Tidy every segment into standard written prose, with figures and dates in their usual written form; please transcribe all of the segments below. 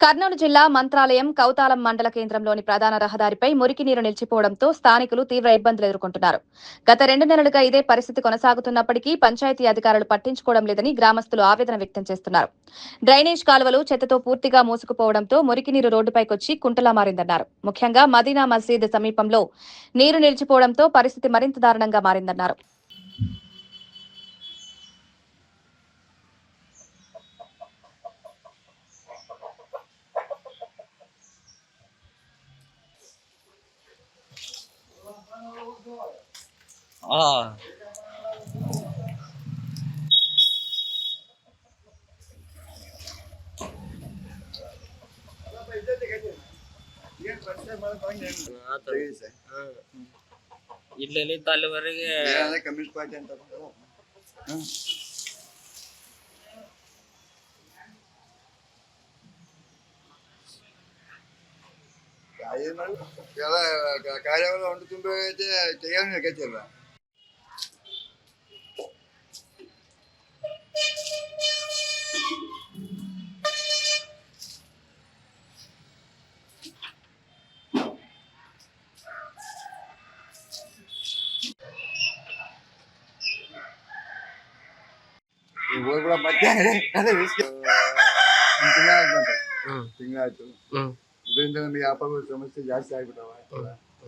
కర్నూలు జిల్లా మంత్రాలయం కౌతాలం మండల కేంద్రంలోని ప్రధాన రహదారిపై మురికి నీరు నిలిచిపోవడంతో స్థానికులు తీవ్ర ఇబ్బందులు ఎదుర్కొంటున్నారు. గత 2 నెలలుగా ఇదే పరిస్థితి కొనసాగుతున్నప్పటికీ పంచాయతీ అధికారులు పట్టించుకోవడం లేదని గ్రామస్తులు ఆవేదన వ్యక్తం చేస్తున్నారు. డ్రైనేజ్ కాలువలు చెత్తతో పూర్తిగా మూసుకుపోవడంతో మురికి నీరు రోడ్డుపైకొచ్చి కుంటలా మారిందన్నారు. ముఖ్యంగా మదీనా మసీద్ సమీపంలో నీరు నిలిచిపోవడంతో పరిస్థితి మరింత దారుణంగా మారిందన్నారు. ಇಲ್ಲೇ ತಲೆವರೆಗೆ ಕಮ್ಯುನಿಸ್ಟ್ ಪಾರ್ಟಿ ಅಂತ ಕಾರ್ಯಗಳು ಹೊಂಡು ತುಂಬ ತೆಗೆಯೋಣ ಕೆತ್ತಿಲ್ಲ. కూడా ತಿಂಗಳಾಯ್ತು. ಇದರಿಂದ ನಮಗೆ ವ್ಯಾಪಾರ ಸಮಸ್ಯೆ ಜಾಸ್ತಿ ಆಗ್ಬಿಟ್ಟವ.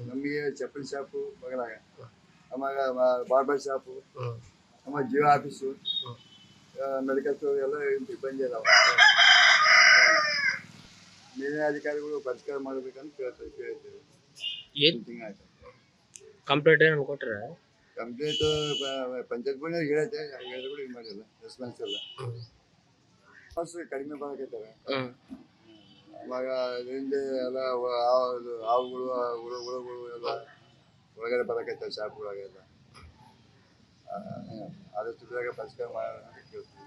ನಮಗೆ ಚಪ್ಪಲಿ ಶಾಪು ಬಗಲಾಗ, ಆಮ್ಯಾಗ ಬಾರ್ಬರ್ ಶಾಪು, ಆಮೇಲೆ ಜಿಯೋ ಆಫೀಸು, ಮೆಡಿಕಲ್ ಸ್ಟೋರ್ ಎಲ್ಲ ಇಬ್ಬಂದಿ ಅದಾವ. ಮೇಲಿನ ಅಧಿಕಾರಿಗಳು ಪರಿಷ್ಕಾರ ಮಾಡಬೇಕಂತ ಕೇಳ್ತೇವೆ. ತಿಂಗಳಾಯ್ತು. ಕಂಪ್ಲೇಂಟ್ ಏನು ಕೊಟ್ಟರೆ ಕಂಪ್ಲೇಂಟ್ ಪಂಚಾಯತ್ ಬೋರ್ಡ್ ಹೇಳೈತೆ, ಹೇಳಿದ್ರು ಕೂಡ ಇದು ಮಾಡಿಲ್ಲ, ರೆಸ್ಪಾನ್ಸ್ ಇಲ್ಲ. ಕಡಿಮೆ ಬರಕೈತವೆ. ಆವಾಗ ಹಿಂದೆ ಎಲ್ಲ ಹಾವುಗಳು ಹುಳುಗಳು ಎಲ್ಲ ಒಳಗಡೆ ಬರಕೈತವೆ ಶಾಪ್ಗಳಾಗೆಲ್ಲ. ಆದಷ್ಟು ಬೇಗ ಪರಿಷ್ಕಾರ ಮಾಡೋಣ ಅಂತ ಕೇಳ್ತೀವಿ.